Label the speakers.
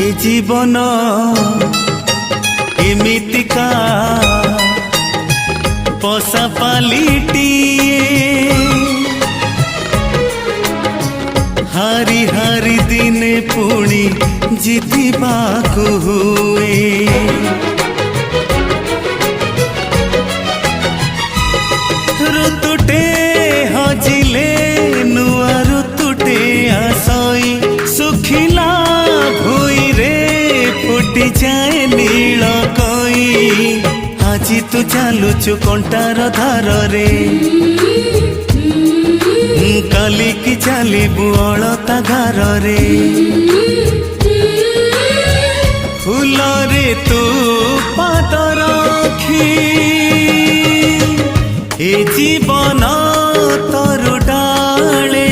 Speaker 1: ए जीवन एमितिका पसा पालिटिए हारी हारी दिने पुणी जितिबाकु हुए ऋतुटे हजिले नुआ ऋतुटे आसई सुखिला भुई रे फुटी जाए नील कई आज तू चालुचु कंटार धार रे काली की चालिबु अलता घर रे फूल रे तू पाद रखी ए जीवन तरु डाले